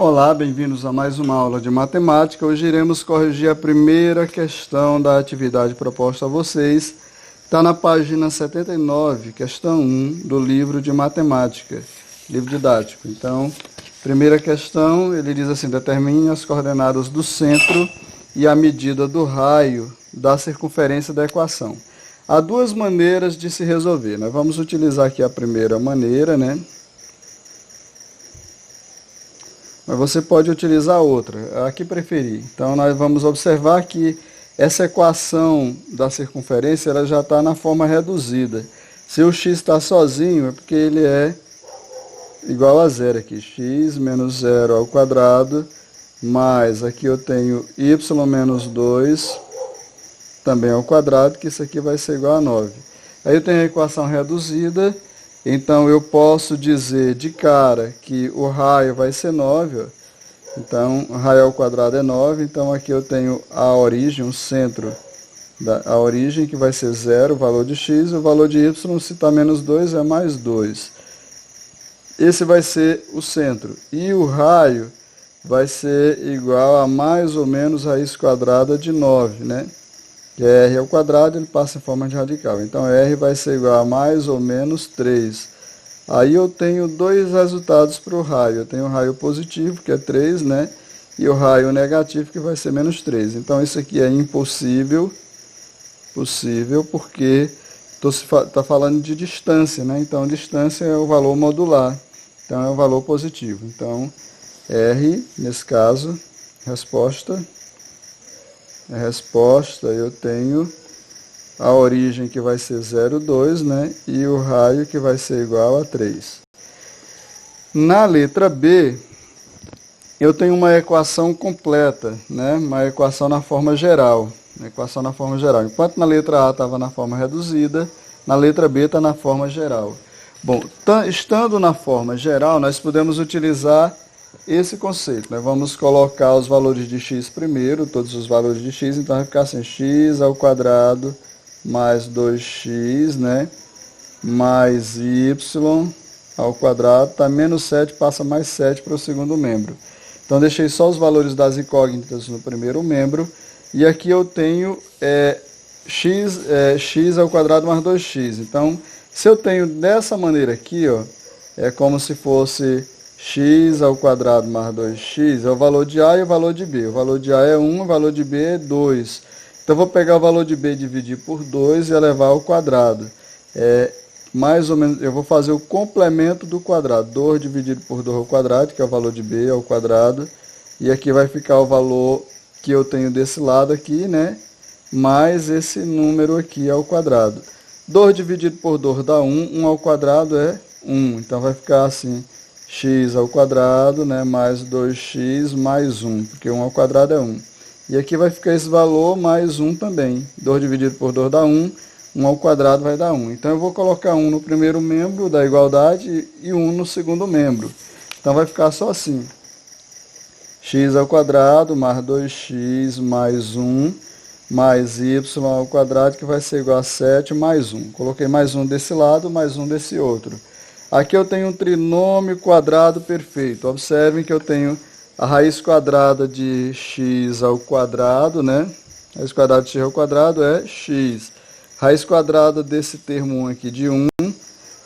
Olá, bem-vindos a mais uma aula de matemática. Hoje iremos corrigir a primeira questão da atividade proposta a vocês. Está na página 79, questão 1 do livro de matemática, livro didático. Então, primeira questão, ele diz assim: determine as coordenadas do centro e a medida do raio da circunferência da equação. Há duas maneiras de se resolver. Nós vamos utilizar aqui a primeira maneira, né? Mas você pode utilizar outra, a que preferir. Então, nós vamos observar que essa equação da circunferência ela já está na forma reduzida. Se o x está sozinho, é porque ele é igual a zero aqui. X menos zero ao quadrado, mais aqui eu tenho y menos 2, também ao quadrado, que isso aqui vai ser igual a 9. Aí eu tenho a equação reduzida. Então, eu posso dizer de cara que o raio vai ser 9. Ó. Então, raio ao quadrado é 9. Então, aqui eu tenho a origem, o centro, a origem que vai ser 0, o valor de x. O valor de y, se está menos 2, é mais 2. Esse vai ser o centro. E o raio vai ser igual a mais ou menos raiz quadrada de 9, né? Que é r ao quadrado, ele passa em forma de radical. Então, r vai ser igual a mais ou menos 3. Aí eu tenho dois resultados para o raio. Eu tenho o raio positivo, que é 3, né? E o raio negativo, que vai ser menos 3. Então, isso aqui é impossível, porque está falando de distância, né? Então, distância é o valor modular. Então, é o valor positivo. Então, r, nesse caso, resposta, eu tenho a origem que vai ser 0,2, né? E o raio que vai ser igual a 3. Na letra B, eu tenho uma equação completa, né? Uma equação na forma geral. Enquanto na letra A estava na forma reduzida, na letra B está na forma geral. Bom, estando na forma geral, nós podemos utilizar esse conceito, né? Vamos colocar os valores de x primeiro, todos os valores de x, então vai ficar assim, x ao quadrado mais 2x, né? Mais y ao quadrado, tá menos 7, passa mais 7 para o segundo membro. Então, deixei só os valores das incógnitas no primeiro membro, e aqui eu tenho x ao quadrado mais 2x. Então, se eu tenho dessa maneira aqui, ó, é como se fosse x ao quadrado mais 2x, é o valor de A e o valor de B. O valor de A é 1, o valor de B é 2. Então, eu vou pegar o valor de B e dividir por 2 e elevar ao quadrado. Mais ou menos, eu vou fazer o complemento do quadrado. 2 dividido por 2 ao quadrado, que é o valor de B ao quadrado. E aqui vai ficar o valor que eu tenho desse lado aqui, né? Mais esse número aqui ao quadrado. 2 dividido por 2 dá 1. 1 ao quadrado é 1. Então, vai ficar assim: x ao quadrado, né, mais 2x mais 1, porque 1 ao quadrado é 1. E aqui vai ficar esse valor mais 1 também. 2 dividido por 2 dá 1, 1 ao quadrado vai dar 1. Então, eu vou colocar 1 no primeiro membro da igualdade e 1 no segundo membro. Então, vai ficar só assim: x ao quadrado mais 2x mais 1 mais y ao quadrado, que vai ser igual a 7 mais 1. Coloquei mais 1 desse lado, mais 1 desse outro. Aqui eu tenho um trinômio quadrado perfeito. Observem que eu tenho a raiz quadrada de x ao quadrado, né? Raiz quadrada de x ao quadrado é x. Raiz quadrada desse termo 1 aqui de 1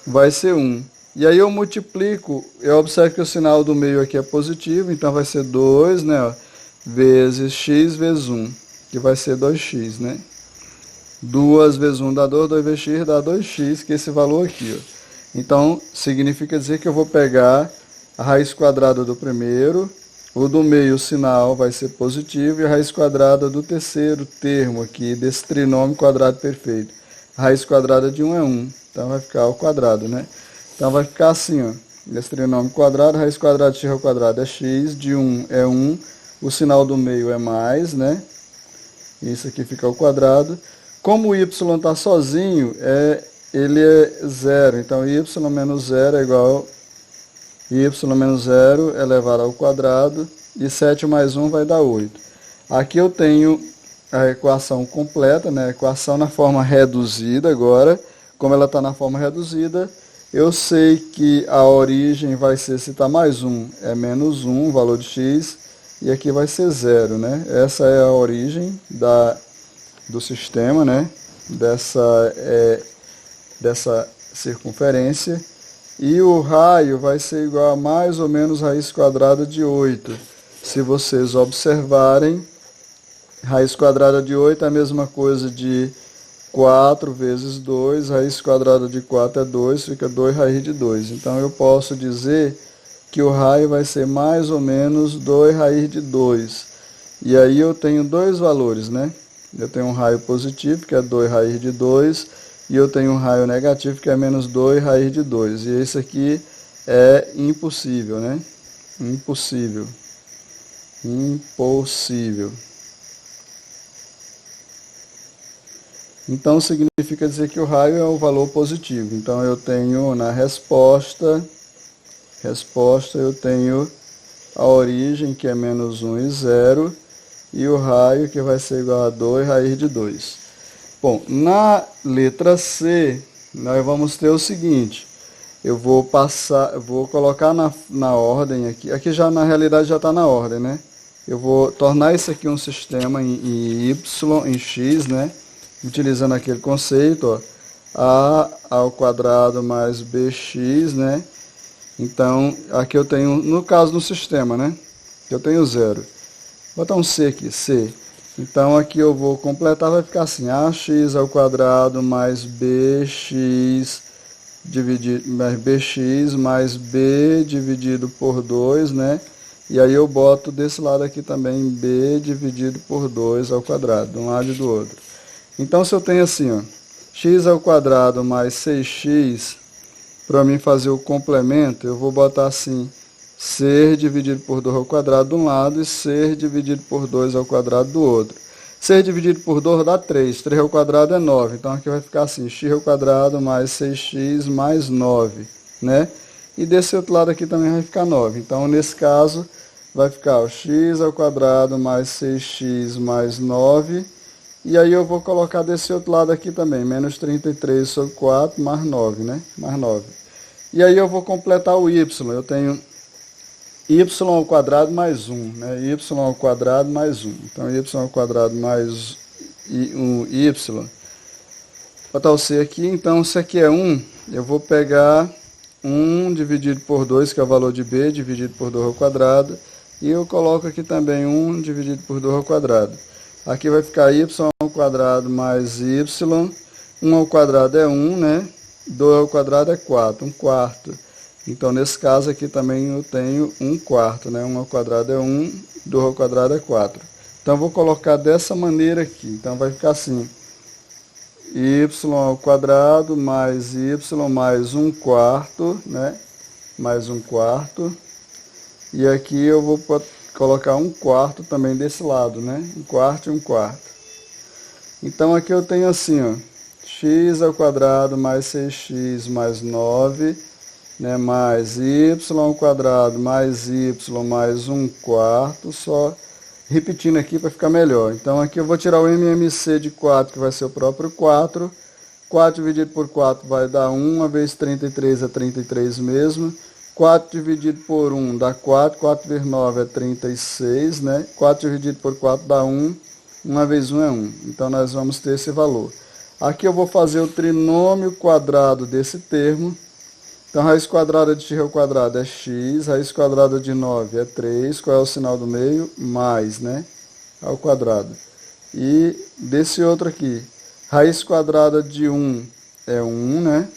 vai ser 1. E aí eu multiplico, eu observo que o sinal do meio aqui é positivo, então vai ser 2, né? Vezes x vezes 1, que vai ser 2x, né? 2 vezes 1 dá 2, 2 vezes x dá 2x, que é esse valor aqui, ó. Então, significa dizer que eu vou pegar a raiz quadrada do primeiro, o do meio, o sinal vai ser positivo, e a raiz quadrada do terceiro termo aqui, desse trinômio quadrado perfeito. A raiz quadrada de 1 é 1, então vai ficar ao quadrado, né? Então, vai ficar assim, ó, esse trinômio quadrado, a raiz quadrada de x ao quadrado é x, de 1 é 1, o sinal do meio é mais, né? Isso aqui fica ao quadrado. Como o y está sozinho, ele é 0, então y menos 0 é igual a y menos 0 elevado ao quadrado, e 7 mais 1 vai dar 8. Aqui eu tenho a equação completa, né? A equação na forma reduzida agora. Como ela está na forma reduzida, Eu sei que a origem vai ser, se está mais 1, é menos 1, o valor de x, e aqui vai ser 0, né? Essa é a origem do sistema, né? Dessa circunferência. E o raio vai ser igual a mais ou menos raiz quadrada de 8. Se vocês observarem, raiz quadrada de 8 é a mesma coisa de 4 vezes 2, raiz quadrada de 4 é 2, fica 2 raiz de 2. Então eu posso dizer que o raio vai ser mais ou menos 2 raiz de 2. E aí eu tenho dois valores, né? Eu tenho um raio positivo, que é 2 raiz de 2, e eu tenho um raio negativo, que é menos 2 raiz de 2. E esse aqui é impossível, né? Impossível. Impossível. Então significa dizer que o raio é o valor positivo. Então eu tenho na resposta eu tenho a origem, que é menos 1 e 0, e o raio, que vai ser igual a 2 raiz de 2. Bom, na letra C, nós vamos ter o seguinte: eu vou colocar na ordem aqui. Aqui já na realidade já está na ordem, né? Eu vou tornar isso aqui um sistema em y, em x, né? Utilizando aquele conceito, ó, a ao quadrado mais bx, né? Então, aqui eu tenho, no caso do sistema, né? Eu tenho 0. Vou botar um C aqui, C. Então, aqui eu vou completar, vai ficar assim: ax ao quadrado mais bx mais b dividido por 2, né? E aí eu boto desse lado aqui também b dividido por 2 ao quadrado, de um lado e do outro. Então, se eu tenho assim, ó, x ao quadrado mais 6x, para mim fazer o complemento, eu vou botar assim: ser dividido por 2 ao quadrado de um lado e ser dividido por 2 ao quadrado do outro. Ser dividido por 2 dá 3. 3 ao quadrado é 9. Então aqui vai ficar assim: x ao quadrado mais 6x mais 9, né? E desse outro lado aqui também vai ficar 9. Então, nesse caso, vai ficar o x ao quadrado mais 6x mais 9. E aí eu vou colocar desse outro lado aqui também, menos 33 sobre 4 mais 9, né? Mais 9. E aí eu vou completar o y. Eu tenho y ao quadrado mais 1, né? Y ao quadrado mais 1. Então, y ao quadrado mais um y. Vou botar o c aqui. Então, se aqui é 1, eu vou pegar 1 dividido por 2, que é o valor de b, dividido por 2 ao quadrado. E eu coloco aqui também 1 dividido por 2 ao quadrado. Aqui vai ficar y ao quadrado mais y. 1 ao quadrado é 1, né? 2 ao quadrado é 4, 1 quarto. Então, nesse caso aqui também eu tenho 1 quarto, né? 1 ao quadrado é 1, 2 ao quadrado é 4. Então, eu vou colocar dessa maneira aqui. Então, vai ficar assim: y ao quadrado mais y mais 1 quarto, né? Mais 1 quarto. E aqui eu vou colocar 1 quarto também desse lado, né? 1 quarto e 1 quarto. Então, aqui eu tenho assim, ó: x ao quadrado mais 6x mais 9, né, mais y ao quadrado mais y mais 1 quarto, só repetindo aqui para ficar melhor. Então aqui eu vou tirar o MMC de 4, que vai ser o próprio 4. 4 dividido por 4 vai dar 1, 1 vezes 33 é 33 mesmo. 4 dividido por 1 dá 4, 4 vezes 9 é 36, né? 4 dividido por 4 dá 1, 1 vezes 1 é 1. Então nós vamos ter esse valor. Aqui eu vou fazer o trinômio quadrado desse termo. Então, raiz quadrada de x ao quadrado é x, raiz quadrada de 9 é 3, qual é o sinal do meio? Mais, né? Ao quadrado. E desse outro aqui, raiz quadrada de 1 é 1, né?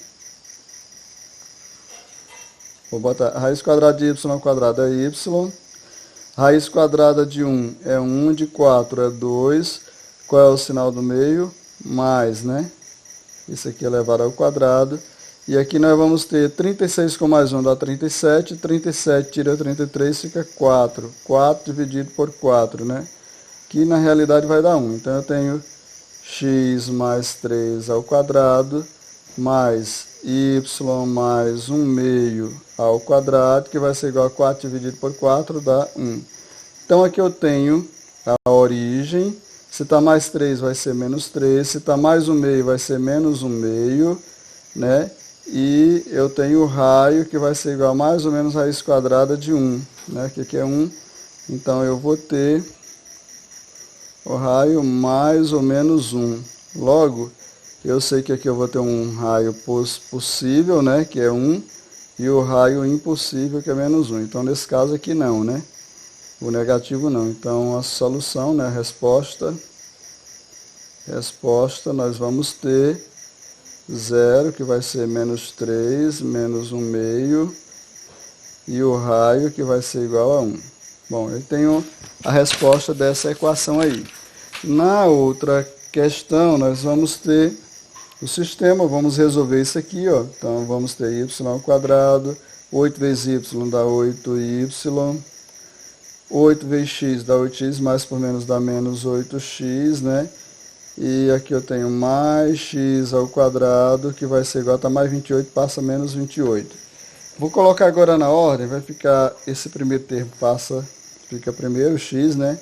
Vou botar raiz quadrada de y ao quadrado é y. Raiz quadrada de 1 é 1, de 4 é 2. Qual é o sinal do meio? Mais, né? Isso aqui é elevado ao quadrado. E aqui nós vamos ter 36 com mais 1 dá 37. 37 tira 33 fica 4. 4 dividido por 4, né? Que na realidade vai dar 1. Então eu tenho x mais 3 ao quadrado mais y mais 1 meio ao quadrado, que vai ser igual a 4 dividido por 4 dá 1. Então aqui eu tenho a origem. Se está mais 3 vai ser menos 3. Se está mais 1 meio vai ser menos 1 meio, né? E eu tenho o raio que vai ser igual a mais ou menos a raiz quadrada de 1, né? Que aqui é 1. Então eu vou ter o raio mais ou menos 1. Logo, eu sei que aqui eu vou ter um raio possível, né? Que é 1. E o raio impossível, que é menos 1. Então nesse caso aqui não, né? O negativo não. Então a solução, né? A resposta, nós vamos ter 0, que vai ser menos 3, menos 1 meio, e o raio que vai ser igual a 1. Bom, eu tenho a resposta dessa equação aí. Na outra questão, nós vamos ter o sistema, vamos resolver isso aqui, ó. Então, vamos ter y ao quadrado, 8 vezes y dá 8y, 8 vezes x dá 8x, mais por menos dá menos 8x, né? E aqui eu tenho mais x ao quadrado, que vai ser igual a mais 28, passa menos 28. Vou colocar agora na ordem, vai ficar, esse primeiro termo fica primeiro x, né?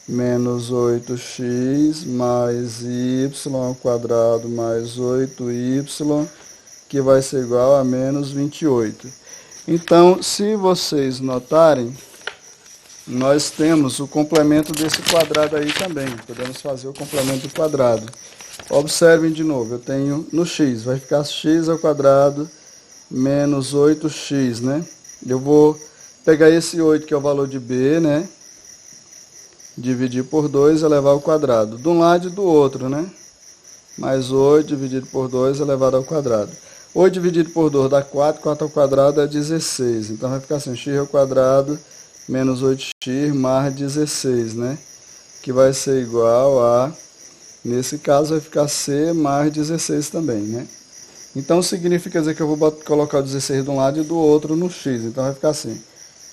Menos 8x mais y ao quadrado mais 8y, que vai ser igual a menos 28. Então, se vocês notarem, nós temos o complemento desse quadrado aí também. Podemos fazer o complemento do quadrado. Observem de novo, eu tenho no x, vai ficar x ao quadrado menos 8x, né? Eu vou pegar esse 8, que é o valor de b, né? Dividir por 2 elevado ao quadrado. De um lado e do outro, né? Mais 8 dividido por 2 elevado ao quadrado. 8 dividido por 2 dá 4, 4 ao quadrado é 16. Então vai ficar assim, x ao quadrado menos 8x mais 16, né? Que vai ser igual a, nesse caso vai ficar c mais 16 também, né? Então significa dizer que eu vou colocar o 16 de um lado e do outro no x. Então vai ficar assim,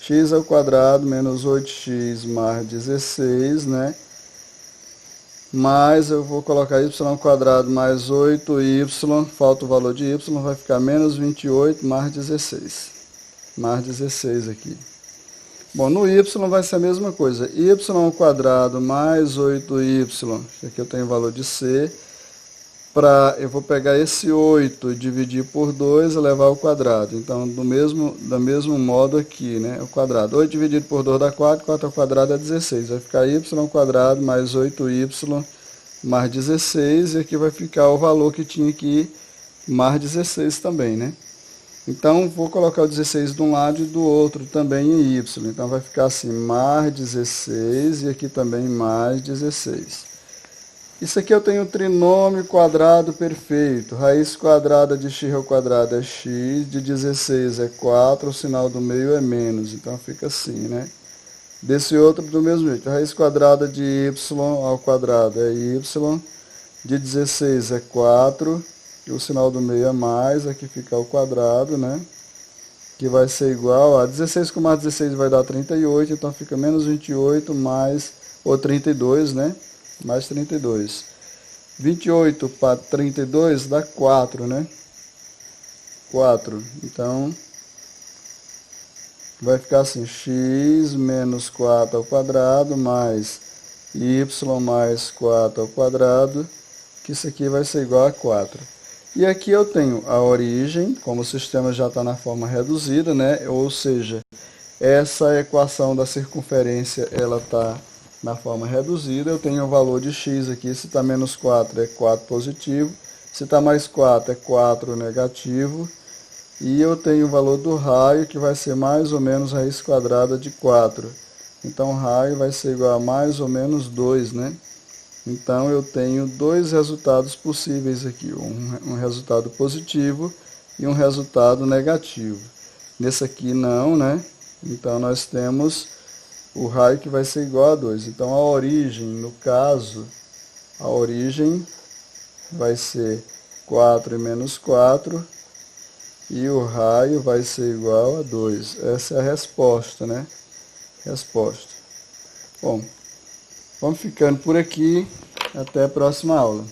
x ao quadrado menos 8x mais 16, né? Mais eu vou colocar y ao quadrado mais 8y, falta o valor de y, vai ficar menos 28 mais 16. Mais 16 aqui. Bom, no y vai ser a mesma coisa. Y ao quadrado mais 8y, aqui eu tenho o valor de c. Eu vou pegar esse 8 e dividir por 2 e levar ao quadrado. Então, do mesmo modo aqui, né? O quadrado. 8 dividido por 2 dá 4, 4 ao quadrado é 16. Vai ficar y ao quadrado mais 8y mais 16. E aqui vai ficar o valor que tinha aqui, mais 16 também, né? Então, vou colocar o 16 de um lado e do outro também em y. Então, vai ficar assim, mais 16 e aqui também mais 16. Isso aqui eu tenho trinômio quadrado perfeito. Raiz quadrada de x ao quadrado é x, de 16 é 4, o sinal do meio é menos. Então, fica assim, né? Desse outro, do mesmo jeito. Raiz quadrada de y ao quadrado é y, de 16 é 4, e o sinal do meio é mais, aqui fica ao quadrado, né? Que vai ser igual a 16 com mais 16 vai dar 38, então fica menos 28 mais, ou 32, né? Mais 32. 28 para 32 dá 4, né? 4. Então, vai ficar assim, x menos 4 ao quadrado mais y mais 4 ao quadrado, que isso aqui vai ser igual a 4. E aqui eu tenho a origem, como o sistema já está na forma reduzida, né? Ou seja, essa equação da circunferência, ela está na forma reduzida. Eu tenho o valor de x aqui, se está menos 4 é 4 positivo, se está mais 4 é 4 negativo, e eu tenho o valor do raio, que vai ser mais ou menos raiz quadrada de 4. Então o raio vai ser igual a mais ou menos 2, né? Então eu tenho dois resultados possíveis aqui, um resultado positivo e um resultado negativo. Nesse aqui não, né? Então nós temos o raio que vai ser igual a 2. Então a origem, no caso, a origem vai ser 4 e menos 4, e o raio vai ser igual a 2. Essa é a resposta, né? Resposta. Bom, vamos ficando por aqui. Até a próxima aula.